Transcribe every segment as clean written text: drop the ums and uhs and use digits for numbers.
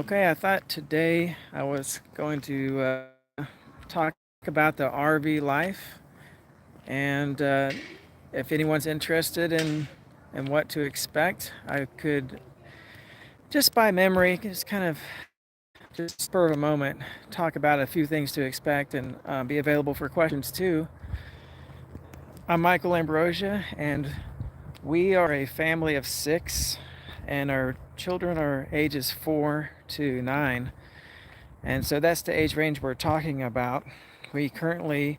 Okay, I thought today I was going to talk about the RV life and if anyone's interested in what to expect, I could just by memory, just kind of just spur of a moment, talk about a few things to expect and be available for questions too. I'm Michael Ambrosia, and we are a family of six, and our children are ages 4 to 9. And so that's the age range we're talking about. We currently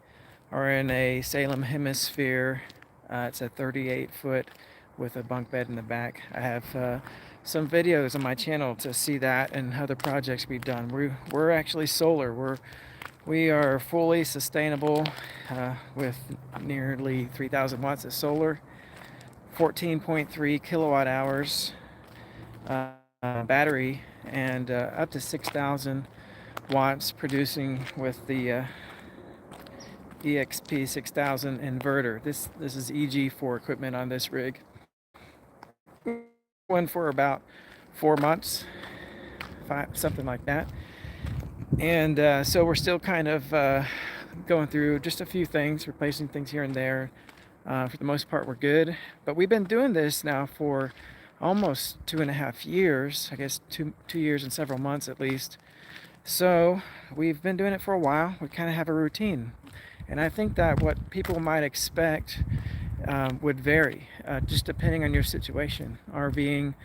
are in a Salem Hemisphere. It's a 38-foot with a bunk bed in the back. I have some videos on my channel to see that and other projects we've done. We're actually solar. We are fully sustainable with nearly 3,000 watts of solar, 14.3 kilowatt hours battery, and up to 6,000 watts producing with the EXP 6000 inverter. This is EG4 equipment on this rig. One for about 4 months, something like that. And so we're still kind of going through just a few things, replacing things here and there. For the most part, we're good. But we've been doing this now for almost 2.5 years, I guess 2 years and several months at least. So we've been doing it for a while. We kind of have a routine. And I think that what people might expect would vary, just depending on your situation. RVing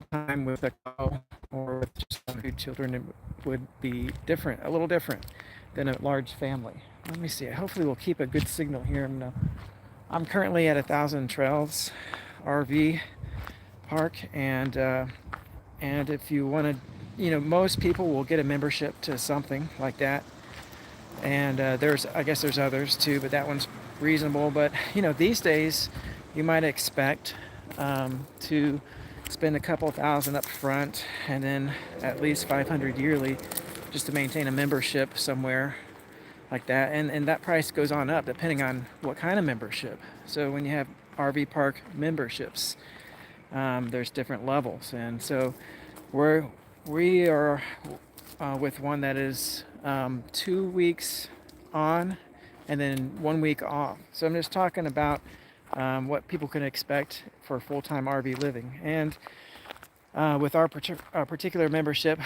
time with a couple or with just one or two children, it would be different, a little different than a large family. Let me see. Hopefully we'll keep a good signal here. I'm currently at 1,000 Trails RV park, and if you want to, most people will get a membership to something like that. And I guess there's others too, but that one's reasonable. But these days you might expect to spend a couple thousand up front and then at least 500 yearly just to maintain a membership somewhere like that. And that price goes on up depending on what kind of membership. So when you have RV park memberships, there's different levels. And so we are with one that is 2 weeks on and then 1 week off. So I'm just talking about what people can expect for full-time RV living. And with our particular membership,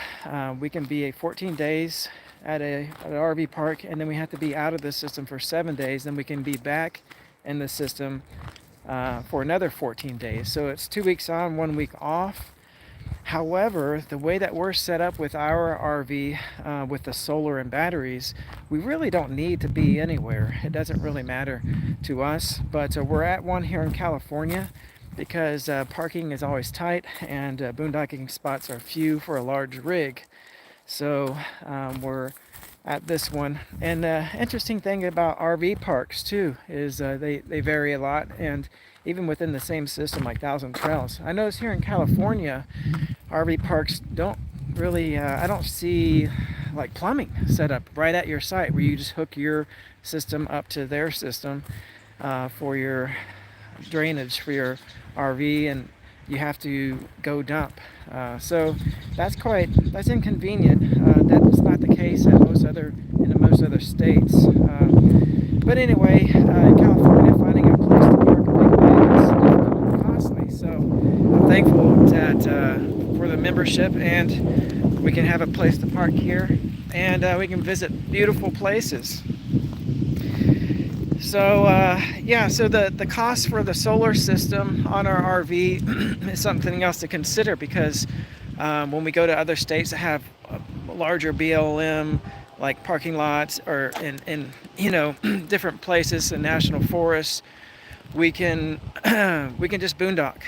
we can be 14 days at an RV park, and then we have to be out of the system for 7 days. Then we can be back in the system for another 14 days. So it's 2 weeks on, 1 week off. However, the way that we're set up with our RV, with the solar and batteries, we really don't need to be anywhere. It doesn't really matter to us, but we're at one here in California because parking is always tight and boondocking spots are few for a large rig. So we're at this one. And the interesting thing about RV parks too is they vary a lot, and even within the same system like 1,000 Trails. I notice here in California, RV parks don't really, I don't see like plumbing set up right at your site where you just hook your system up to their system for your drainage for your RV, and you have to go dump. So that's inconvenient. That's not the case in most other states. But anyway, in California, finding a place to park a big rig is difficult and costly. So I'm thankful that for the membership, and we can have a place to park here, and we can visit beautiful places. So so the cost for the solar system on our RV is something else to consider, because when we go to other states that have a larger BLM, like parking lots or in different places in national forests, we can just boondock.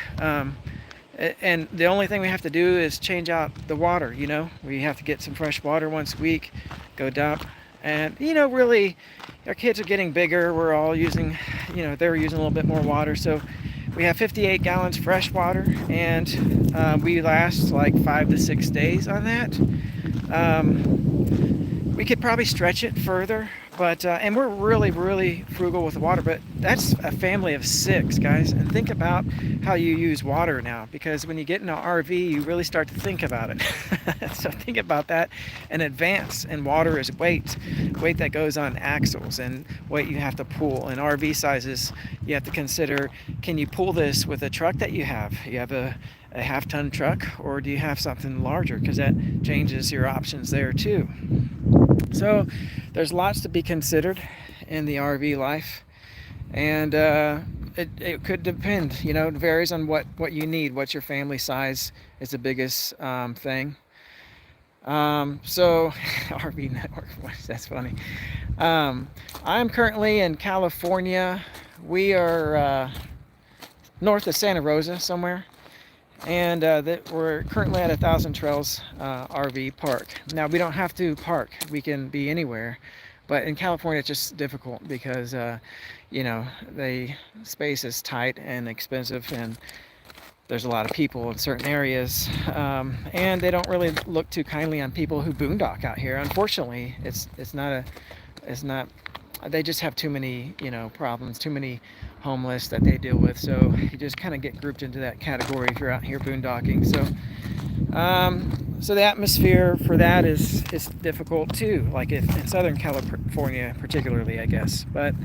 And the only thing we have to do is change out the water. We have to get some fresh water once a week, go dump. And really, our kids are getting bigger. We're all using, they're using a little bit more water. So we have 58 gallons fresh water, and we last like 5 to 6 days on that. We could probably stretch it further, But and we're really frugal with the water, but that's a family of 6 guys. And think about how you use water now, because when you get in an RV you really start to think about it. So think about that in advance. And water is weight that goes on axles and weight you have to pull. And RV sizes, you have to consider, can you pull this with a truck that you have a half-ton truck, or do you have something larger, because that changes your options there too. So there's lots to be considered in the RV life, and it could depend, you know, it varies on what you need, what's your family size is the biggest thing. So RV network, that's funny. I'm currently in California. We are north of Santa Rosa somewhere, and we're currently at 1,000 Trails RV park. Now we don't have to park, we can be anywhere, but in California it's just difficult because you know, the space is tight and expensive, and there's a lot of people in certain areas, and they don't really look too kindly on people who boondock out here. Unfortunately, it's not they just have too many, you know, problems, too many homeless that they deal with. So you just kind of get grouped into that category if you're out here boondocking. So the atmosphere for that is difficult too, like in Southern California particularly, I guess. But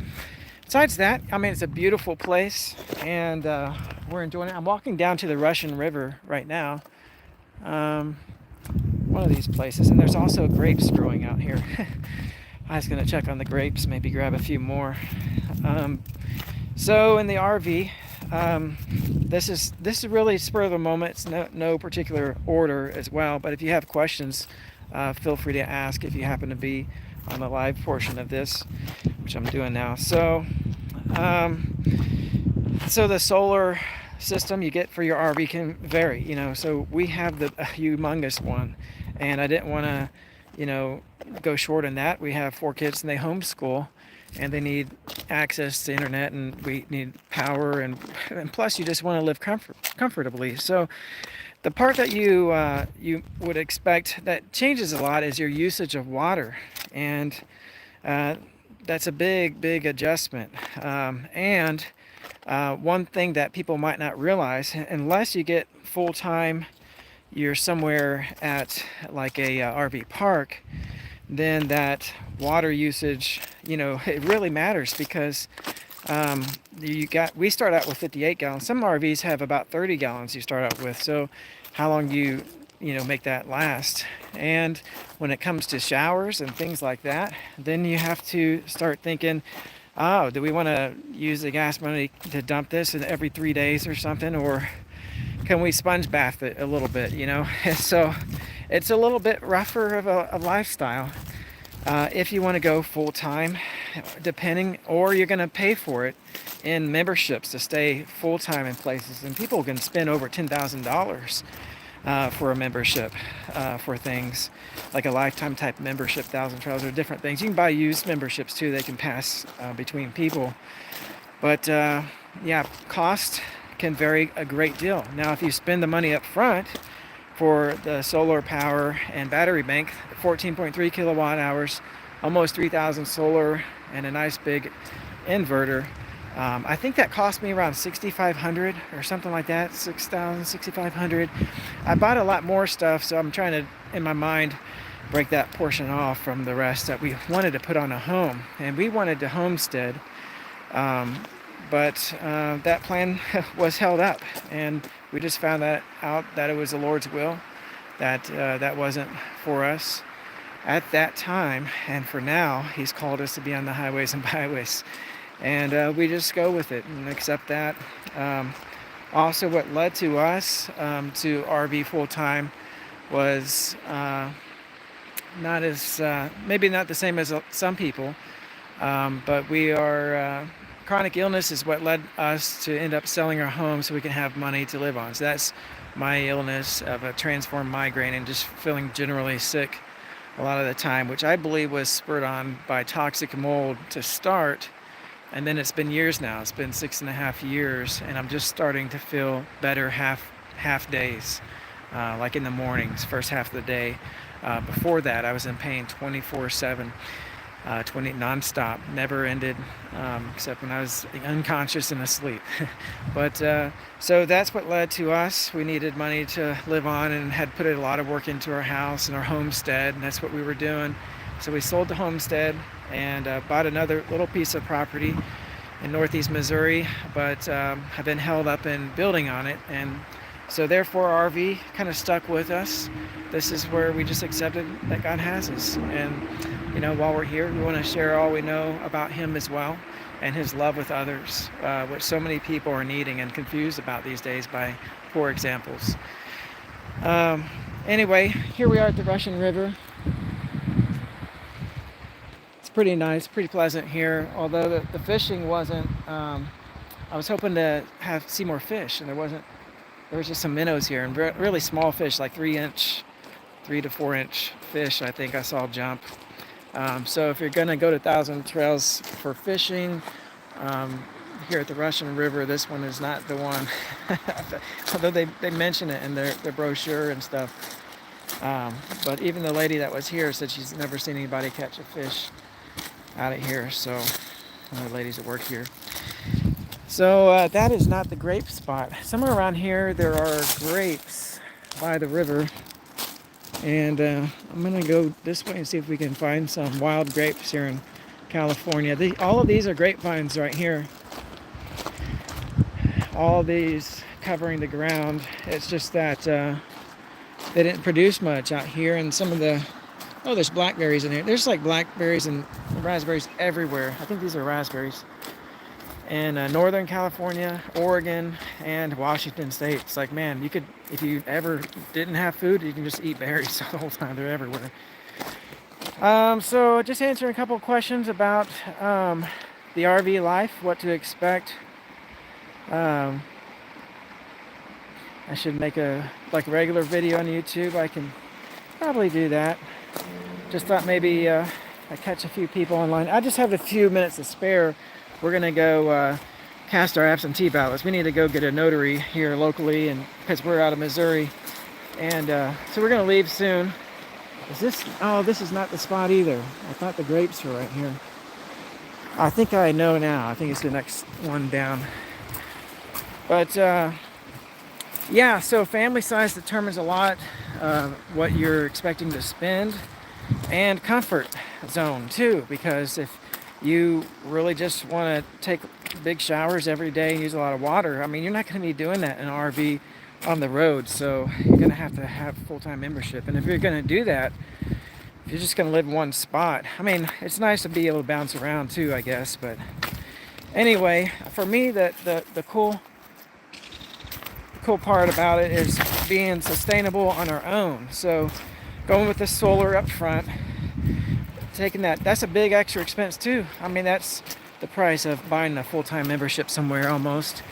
besides that, I mean, it's a beautiful place, and we're enjoying it. I'm walking down to the Russian River right now, one of these places, and there's also grapes growing out here. I was gonna check on the grapes, maybe grab a few more. So in the RV, this is really spur of the moment. It's no particular order as well, but if you have questions, feel free to ask if you happen to be on the live portion of this, which I'm doing now. So so the solar system you get for your RV can vary, you know. So we have a humongous one, and I didn't want to, you know, go short on that. We have 4 kids and they homeschool, and they need access to internet, and we need power, and plus you just want to live comfortably. So the part that you would expect that changes a lot is your usage of water, and that's a big adjustment. And one thing that people might not realize, unless you get full-time, you're somewhere at like a RV park, then that water usage, you know, it really matters, because we start out with 58 gallons. Some RVs have about 30 gallons you start out with. So how long you know, make that last. And when it comes to showers and things like that, then you have to start thinking, oh, do we want to use the gas money to dump this every 3 days or something, or can we sponge bath it a little bit, you know? So it's a little bit rougher of a lifestyle if you want to go full time, depending, or you're going to pay for it in memberships to stay full time in places. And people can spend over $10,000 for a membership for things like a lifetime type membership, 1,000 Trails, or different things. You can buy used memberships too. They can pass between people. But yeah, cost can vary a great deal. Now, if you spend the money up front for the solar power and battery bank, 14.3 kilowatt hours, almost 3,000 solar, and a nice big inverter, I think that cost me around $6,500 or something like that. $6,000, $6,500. I bought a lot more stuff, so I'm trying to, in my mind, break that portion off from the rest that we wanted to put on a home. And we wanted to homestead, but that plan was held up, and we just found out that it was the Lord's will, that that wasn't for us at that time. And for now, He's called us to be on the highways and byways. And we just go with it and accept that. Also, what led to us to RV full-time was not as, maybe not the same as some people, but we are, chronic illness is what led us to end up selling our home so we can have money to live on. So that's my illness of a transformed migraine and just feeling generally sick a lot of the time, which I believe was spurred on by toxic mold to start. And then it's been years now. It's been 6.5 years, and I'm just starting to feel better half days, like in the mornings, first half of the day. Before that, I was in pain 24/7. 20 nonstop, never ended, except when I was unconscious and asleep. But so that's what led to us. We needed money to live on and had put a lot of work into our house and our homestead, and that's what we were doing. So we sold the homestead and bought another little piece of property in northeast Missouri, but have been held up in building on it, and so therefore RV kind of stuck with us. This is where we just accepted that God has us, and while we're here, we want to share all we know about Him as well, and His love with others, which so many people are needing and confused about these days by poor examples. Anyway, here we are at the Russian River. It's pretty nice, pretty pleasant here, although the fishing wasn't, I was hoping to see more fish, and there wasn't. There was just some minnows here, and really small fish, like 3 to 4 inch fish, I think I saw jump. So if you're going to go to Thousand Trails for fishing, here at the Russian River, this one is not the one. Although they mention it in their brochure and stuff. But even the lady that was here said she's never seen anybody catch a fish out of here. So one of the ladies that work here. So that is not the grape spot. Somewhere around here there are grapes by the river. And I'm going to go this way and see if we can find some wild grapes here in California. All of these are grapevines right here. All of these covering the ground. It's just that they didn't produce much out here. And some of there's blackberries in here. There's like blackberries and raspberries everywhere. I think these are raspberries. In Northern California, Oregon, and Washington State. It's like, man, you could, if you ever didn't have food, you can just eat berries the whole time. They're everywhere. So just answering a couple of questions about the RV life, what to expect. I should make a regular video on YouTube. I can probably do that. Just thought maybe I catch a few people online. I just have a few minutes to spare. We're going to go cast our absentee ballots. We need to go get a notary here locally, and because we're out of Missouri. And so we're going to leave soon. This is not the spot either. I thought the grapes were right here. I think I know now. I think it's the next one down. But yeah, so family size determines a lot what you're expecting to spend, and comfort zone too, because if you really just want to take big showers every day and use a lot of water, I mean, you're not going to be doing that in an RV on the road. So you're going to have full-time membership. And if you're going to do that, if you're just going to live in one spot, I mean, it's nice to be able to bounce around too, I guess. But anyway, for me, the cool part about it is being sustainable on our own. So going with the solar up front, taking that's a big extra expense too. I mean, that's the price of buying a full-time membership somewhere almost.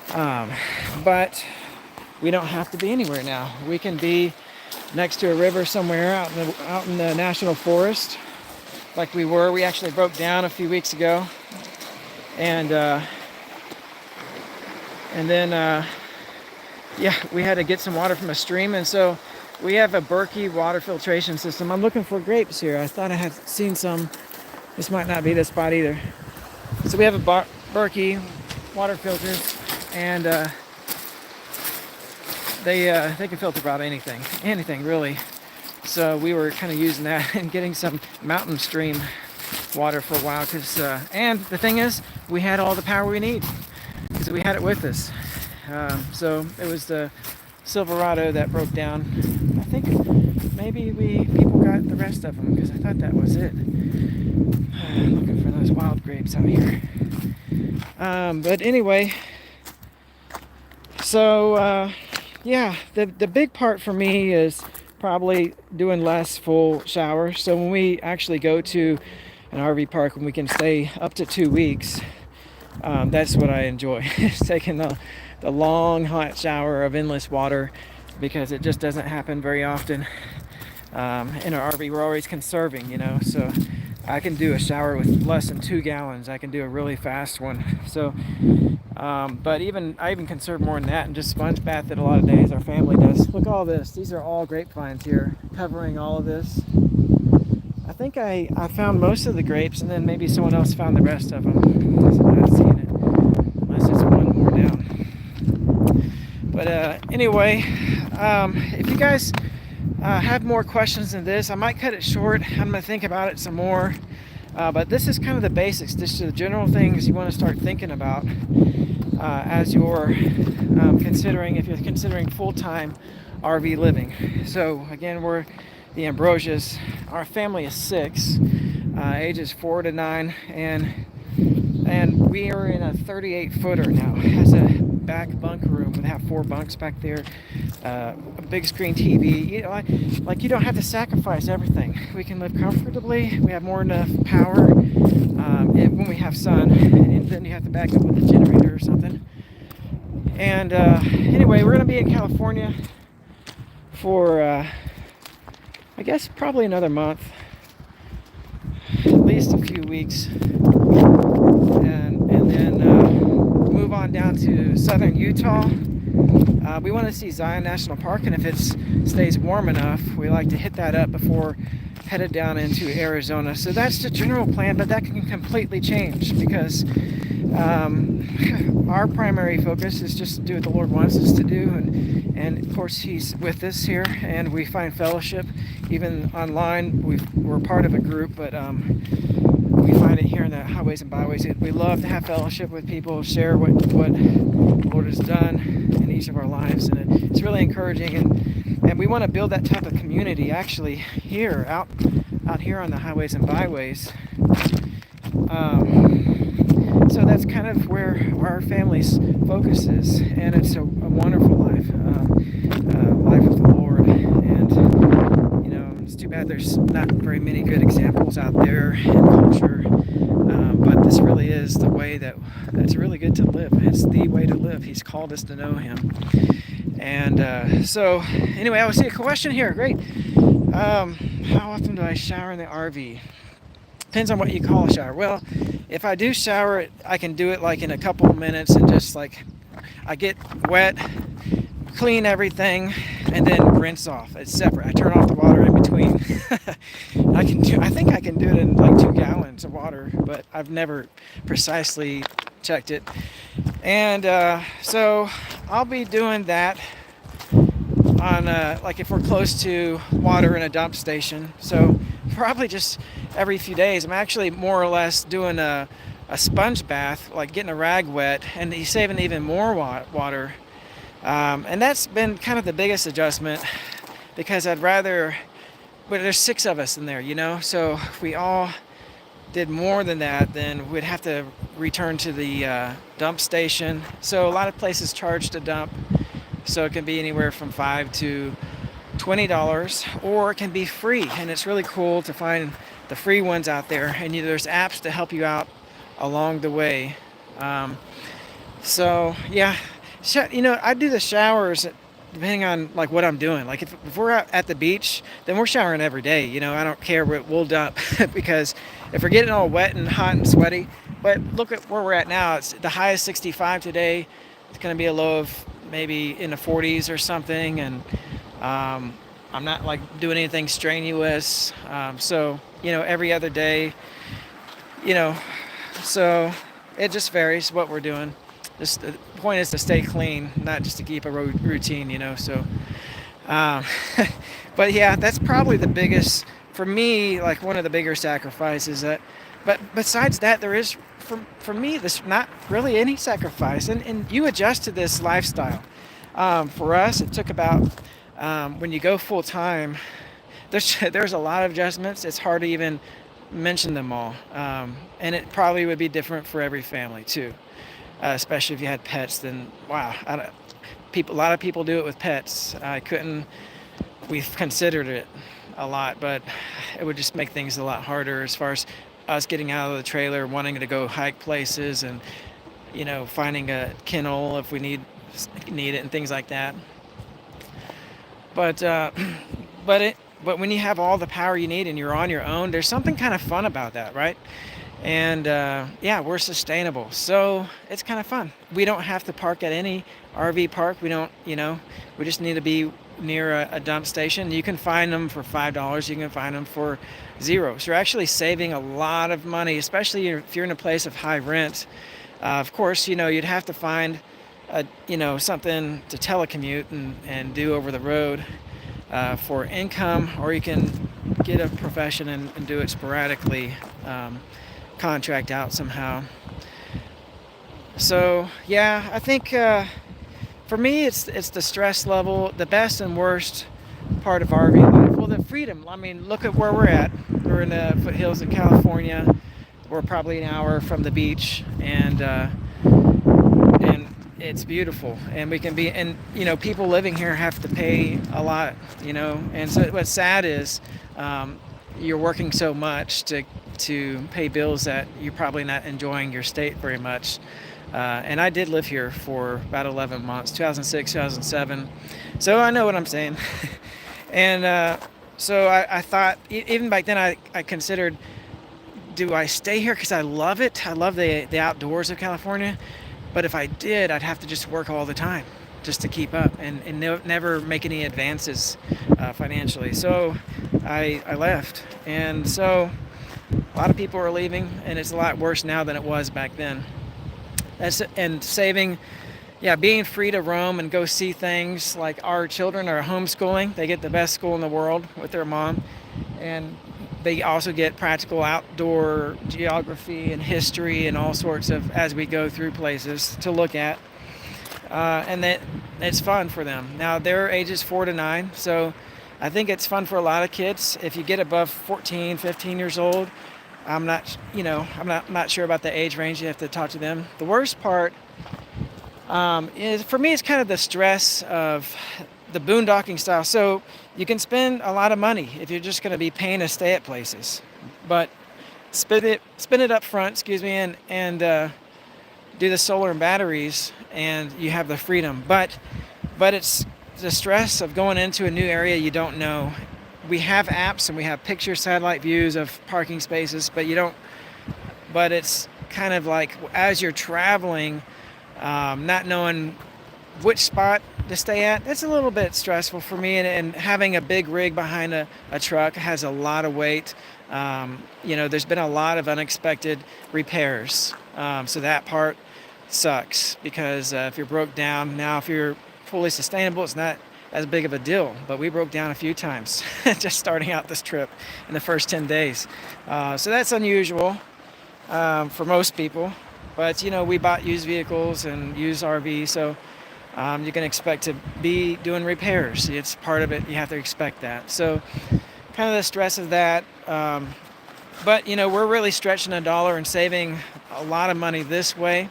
But we don't have to be anywhere now. We can be next to a river somewhere out in the national forest, like we were. We actually broke down a few weeks ago, and then yeah, we had to get some water from a stream, and so we have a Berkey water filtration system. I'm looking for grapes here. I thought I had seen some. This might not be the spot either. So we have a Berkey water filters, and they can filter about anything really. So we were kind of using that and getting some mountain stream water for a while. And the thing is, we had all the power we need because we had it with us. So it was the Silverado that broke down. I think maybe people got the rest of them because I thought that was it. Looking for those wild grapes out here. But anyway, so yeah, the big part for me is probably doing less full showers. So when we actually go to an RV park and we can stay up to 2 weeks, that's what I enjoy. It's taking the long hot shower of endless water, because it just doesn't happen very often. In our RV, we're always conserving, so I can do a shower with less than 2 gallons. I can do a really fast one. So but I even conserve more than that and just sponge bath it a lot of days. Our family does. Look at all this. These are all grapevines here covering all of this. I think I found most of the grapes, and then maybe someone else found the rest of them. I'm not seeing it, unless it's one more down. But anyway, if you guys have more questions than this, I might cut it short. I'm going to think about it some more. But this is kind of the basics, just the general things you want to start thinking about as you're considering, if you're considering full-time RV living. So again, we're the Ambrosias. Our family is 6, ages 4 to 9, and we are in a 38-footer now. It has a back bunk room. We have 4 bunks back there, a big screen TV. You know, like you don't have to sacrifice everything. We can live comfortably. We have more than enough power when we have sun, and then you have to back up with a generator or something. And anyway, we're going to be in California for I guess probably another month, at least a few weeks, and then move on down to southern Utah. We want to see Zion National Park, and if it stays warm enough, we like to hit that up before headed down into Arizona. So that's the general plan, but that can completely change because our primary focus is just to do what the Lord wants us to do, and of course He's with us here, and we find fellowship even online. We're part of a group, but we find it here in the highways and byways. We love to have fellowship with people, share what the Lord has done in each of our lives, and it's really encouraging, and we want to build that type of community actually here, out here on the highways and byways. So that's kind of where our family's focus is, and it's a wonderful life, life with the Lord. And you know, it's too bad there's not very many good examples out there in culture, but this really is the way that's really good to live. It's the way to live. He's called us to know Him. And so anyway, I see a question here. Great. How often do I shower in the RV? Depends on what you call a shower. Well, if I do shower, I can do it like in a couple of minutes, and just like I get wet, clean everything, and then rinse off. It's separate. I turn off the water in between. I think I can do it in like 2 gallons of water, but I've never precisely checked it. And so I'll be doing that on like if we're close to water in a dump station. So probably just every few days. I'm actually more or less doing a sponge bath, like getting a rag wet, and he's saving even more water. And that's been kind of the biggest adjustment, because I'd rather, but there's 6 of us in there, you know, so if we all did more than that, then we'd have to return to the dump station. So a lot of places charge to dump, so it can be anywhere from $5 to $20, or it can be free, and it's really cool to find the free ones out there, and there's apps to help you out along the way. So yeah, you know, I do the showers depending on like what I'm doing. Like if we're out at the beach, then we're showering every day. You know, I don't care what we'll dump because if we're getting all wet and hot and sweaty. But look at where we're at now. It's the high is 65 today. It's going to be a low of maybe in the 40s or something, and I'm not like doing anything strenuous. So you know, every other day, you know, so it just varies what we're doing. Just the point is to stay clean, not just to keep a routine, you know. So, but yeah, that's probably the biggest for me. Like one of the bigger sacrifices that. But besides that, there is for me there's not really any sacrifice, and you adjust to this lifestyle. For us, it took about when you go full time. There's a lot of adjustments. It's hard to even mention them all, and it probably would be different for every family too. Especially if you had pets, then wow, a lot of people do it with pets. We've considered it a lot, but it would just make things a lot harder as far as us getting out of the trailer, wanting to go hike places, and you know, finding a kennel if we need it and things like that. But but when you have all the power you need and you're on your own, there's something kind of fun about that, right? And yeah, we're sustainable, so it's kind of fun. We don't have to park at any RV park. We don't, you know, we just need to be near a dump station. You can find them for $5. You can find them for 0. So you're actually saving a lot of money, especially if you're in a place of high rent. Of course, you'd have to find something to telecommute and do over the road for income, or you can get a profession and do it sporadically, contract out somehow. So yeah, I think for me it's the stress level, the best and worst part of RV life. Well, the freedom. I mean, look at where we're at. We're in the foothills of California. We're probably an hour from the beach, and it's beautiful, and we can be, and people living here have to pay a lot, and so what's sad is you're working so much to pay bills that you're probably not enjoying your state very much. And I did live here for about 11 months, 2006, 2007, so I know what I'm saying. And so I thought, even back then, I considered, do I stay here because I love it? I love the outdoors of California. But if I did, I'd have to just work all the time just to keep up and never make any advances financially. So I left. And so a lot of people are leaving, and it's a lot worse now than it was back then. And saving, being free to roam and go see things. Like, our children are homeschooling. They get the best school in the world with their mom. And they also get practical outdoor geography and history and all sorts of, as we go through places to look at. And that it's fun for them. Now, they're ages 4 to 9, so I think it's fun for a lot of kids. If you get above 14, 15 years old, I'm not sure about the age range. You have to talk to them. The worst part is, for me, it's kind of the stress of the boondocking style. So you can spend a lot of money if you're just going to be paying to stay at places, but spend it up front, and do the solar and batteries, and you have the freedom. But it's the stress of going into a new area you don't know. We have apps and we have picture satellite views of parking spaces, but it's kind of like, as you're traveling, not knowing which spot to stay at, it's a little bit stressful for me. And having a big rig behind a truck has a lot of weight. There's been a lot of unexpected repairs, so that part sucks, because if you're broke down, now if you're fully sustainable, it's not as big of a deal, but we broke down a few times just starting out this trip in the first 10 days. So that's unusual for most people, but we bought used vehicles and used RVs, so you can expect to be doing repairs. It's part of it. You have to expect that. So kind of the stress of that. But we're really stretching a dollar and saving a lot of money this way.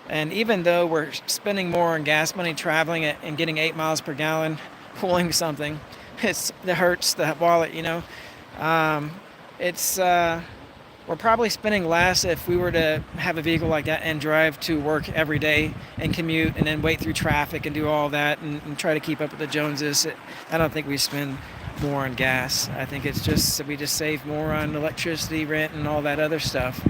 And even though we're spending more on gas money traveling and getting 8 miles per gallon, pulling something, it hurts the wallet. We're probably spending less if we were to have a vehicle like that and drive to work every day and commute and then wait through traffic and do all that and try to keep up with the Joneses. I don't think we spend more on gas. I think it's just, we just save more on electricity, rent, and all that other stuff.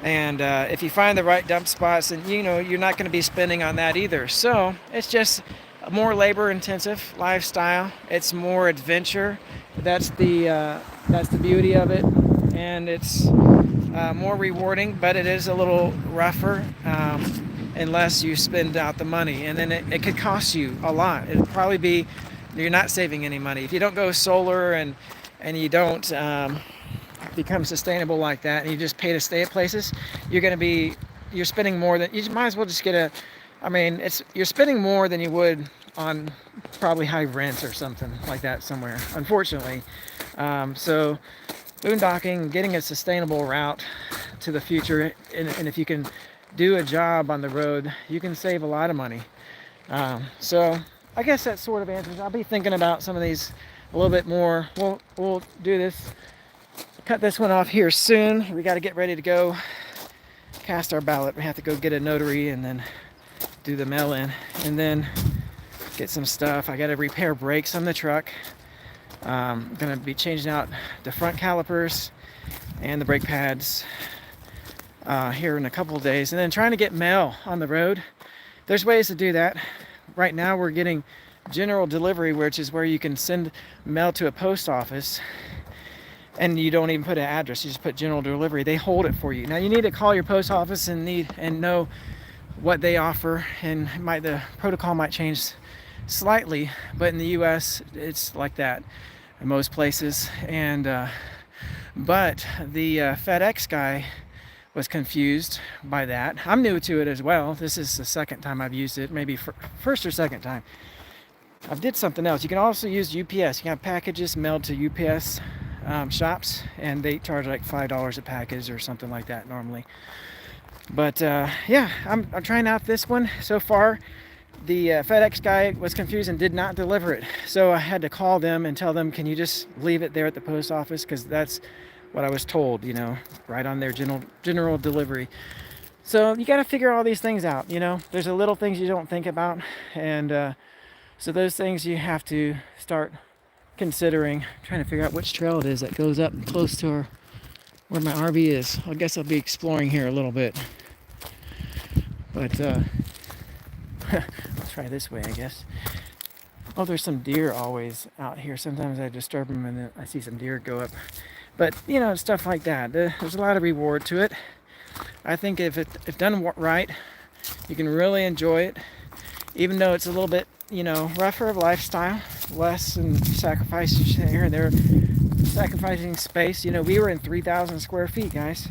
And if you find the right dump spots, then you're not going to be spending on that either. So it's just a more labor-intensive lifestyle. It's more adventure. That's the beauty of it, and it's more rewarding. But it is a little rougher unless you spend out the money, and then it could cost you a lot. It'll probably be, you're not saving any money if you don't go solar and you don't become sustainable like that, and you just pay to stay at places. You're spending more than, you might as well just get you're spending more than you would on probably high rent or something like that somewhere, unfortunately. So boondocking, getting a sustainable route to the future, and if you can do a job on the road, you can save a lot of money. So I guess that sort of answers. I'll be thinking about some of these a little bit more. We'll do this, cut this one off here soon. We got to get ready to go cast our ballot. We have to go get a notary and then do the mail-in, and then get some stuff. I got to repair brakes on the truck. I'm gonna be changing out the front calipers and the brake pads here in a couple of days, and then trying to get mail on the road. There's ways to do that. Right now we're getting general delivery, which is where you can send mail to a post office and you don't even put an address, you just put general delivery. They hold it for you. Now you need to call your post office and know what they offer, and the protocol might change slightly, but in the US it's like that in most places. And but the FedEx guy was confused by that. I'm new to it as well. This is the second time I've used it, maybe first or second time. I did something else. You can also use UPS. You can have packages mailed to UPS shops, and they charge like $5 a package or something like that normally. But yeah, I'm trying out this one. So far, the FedEx guy was confused and did not deliver it. So I had to call them and tell them, can you just leave it there at the post office? Because that's what I was told, you know, right on their general delivery. So you got to figure all these things out, you know. There's the little things you don't think about. And so those things you have to start considering. I'm trying to figure out which trail it is that goes up close to where my RV is. I guess I'll be exploring here a little bit. But let's try this way, I guess. Oh, there's some deer always out here. Sometimes I disturb them and then I see some deer go up. But, you know, stuff like that. There's a lot of reward to it. I think if done right, you can really enjoy it. Even though it's a little bit, you know, rougher of lifestyle, less and sacrifices here and there, sacrificing space. You know, we were in 3,000 square feet, guys.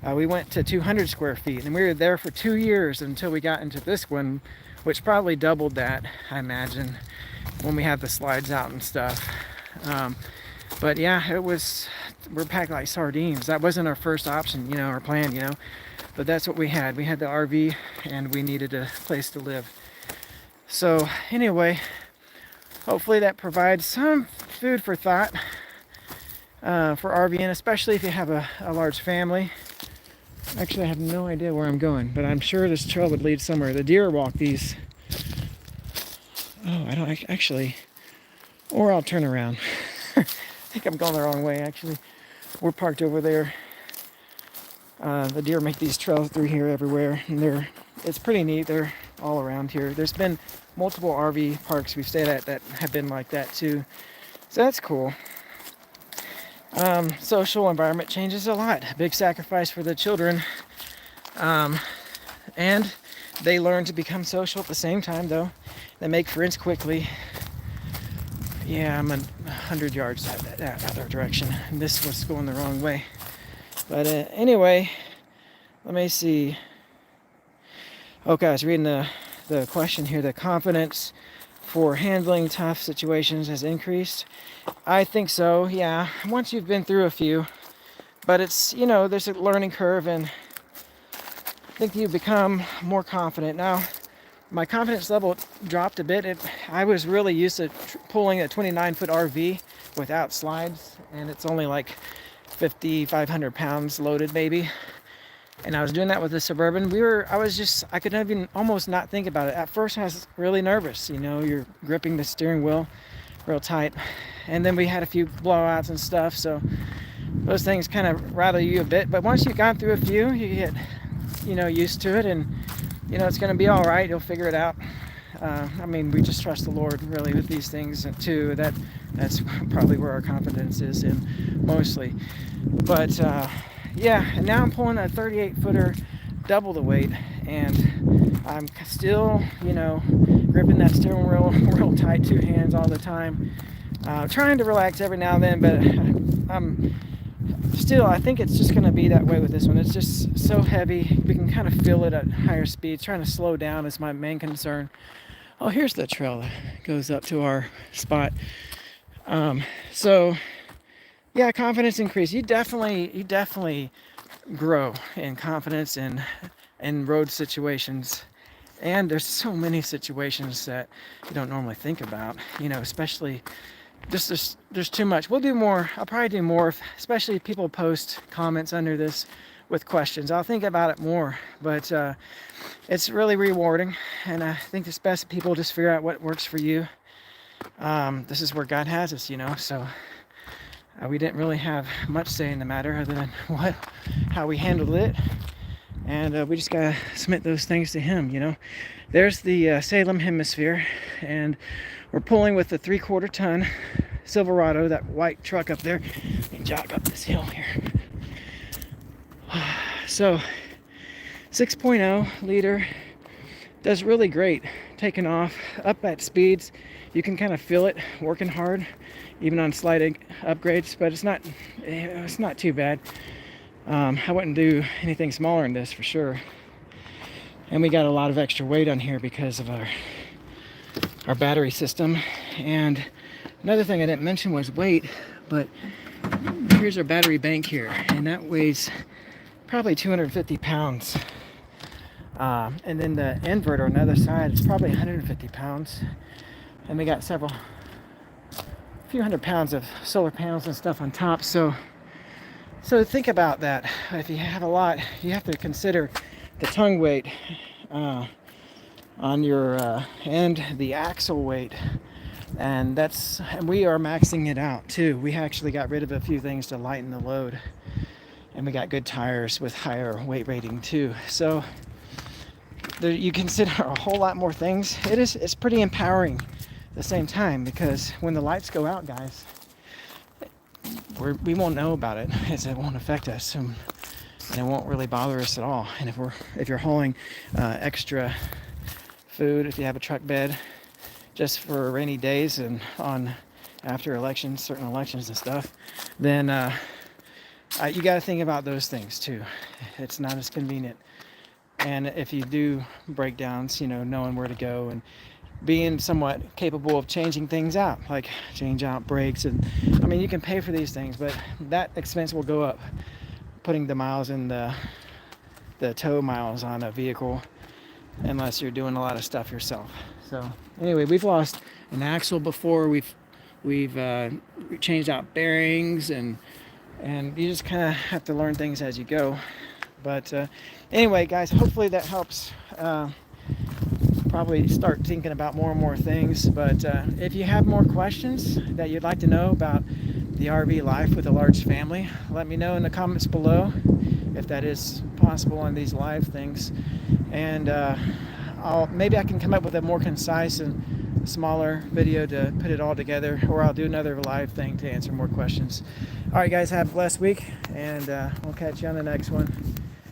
We went to 200 square feet, and we were there for 2 years until we got into this one, which probably doubled that, I imagine, when we had the slides out and stuff. But yeah, we're packed like sardines. That wasn't our first option, you know, our plan, you know, but that's what we had. We had the RV and we needed a place to live. So anyway, hopefully that provides some food for thought for RVing, especially if you have a large family. Actually, I have no idea where I'm going, but I'm sure this trail would lead somewhere. The deer walk these. Oh, I don't actually, or I'll turn around. I think I'm going the wrong way, actually. We're parked over there. The deer make these trails through here everywhere, and it's pretty neat. They're all around here. There's been multiple RV parks we've stayed at that have been like that too, so that's cool. Social environment changes a lot. Big sacrifice for the children, and they learn to become social at the same time, though. They make friends quickly. Yeah, I'm 100 yards that other direction, and this was going the wrong way. But anyway, let me see. Okay, I was reading the question here. The confidence for handling tough situations has increased. I think so, yeah. Once you've been through a few, but it's, you know, there's a learning curve, and I think you become more confident. Now, my confidence level dropped a bit. I was really used to pulling a 29-foot RV without slides, and it's only like 5,500 pounds loaded, maybe. And I was doing that with the Suburban. I could even almost not think about it. At first, I was really nervous. You know, you're gripping the steering wheel real tight. And then we had a few blowouts and stuff, so those things kind of rattle you a bit. But once you've gone through a few, you get, you know, used to it, and, you know, it's going to be all right. You'll figure it out. I mean, we just trust the Lord, really, with these things, too. That's probably where our confidence is in, mostly. But, yeah, and now I'm pulling a 38-footer, double the weight, and I'm still, you know, gripping that steering wheel real tight, two hands all the time. Trying to relax every now and then, but I think it's just going to be that way with this one. It's just so heavy. We can kind of feel it at higher speeds. Trying to slow down is my main concern. Oh, here's the trail that goes up to our spot. So, yeah, confidence increase. You definitely grow in confidence in road situations. And there's so many situations that you don't normally think about, you know, especially there's too much. We'll do more. I'll probably do more, especially if people post comments under this with questions. I'll think about it more, but it's really rewarding, and I think it's best if people just figure out what works for you. This is where God has us, you know, so we didn't really have much say in the matter other than how we handled it. and we just gotta submit those things to him, you know. There's the Salem hemisphere, and we're pulling with the 3/4 ton Silverado, that white truck up there. Let me jog up this hill here. So 6.0 liter, does really great taking off up at speeds. You can kind of feel it working hard even on slight upgrades, but it's not too bad. I wouldn't do anything smaller than this for sure. And we got a lot of extra weight on here because of our battery system. And another thing I didn't mention was weight, but here's our battery bank here, and that weighs probably 250 pounds. And then the inverter on the other side is probably 150 pounds. And we got a few hundred pounds of solar panels and stuff on top. So think about that. If you have a lot, you have to consider the tongue weight on your and the axle weight. And we are maxing it out too. We actually got rid of a few things to lighten the load. And we got good tires with higher weight rating too. So you consider a whole lot more things. It's pretty empowering at the same time, because when the lights go out, guys, we won't know about it, as it won't affect us, and it won't really bother us at all. And if you're hauling extra food, if you have a truck bed just for rainy days and after elections, certain elections and stuff, then you got to think about those things too. It's not as convenient. And if you do breakdowns, you know, knowing where to go and being somewhat capable of changing things out, like change out brakes. And I mean, you can pay for these things, but that expense will go up putting the miles in the tow miles on a vehicle, unless you're doing a lot of stuff yourself. So anyway, we've lost an axle before. We've changed out bearings, and you just kind of have to learn things as you go. But anyway, guys, hopefully that helps. Probably start thinking about more and more things. But if you have more questions that you'd like to know about the RV life with a large family, let me know in the comments below, if that is possible on these live things. And maybe I can come up with a more concise and smaller video to put it all together, or I'll do another live thing to answer more questions. All right, guys, have a blessed week, and we'll catch you on the next one.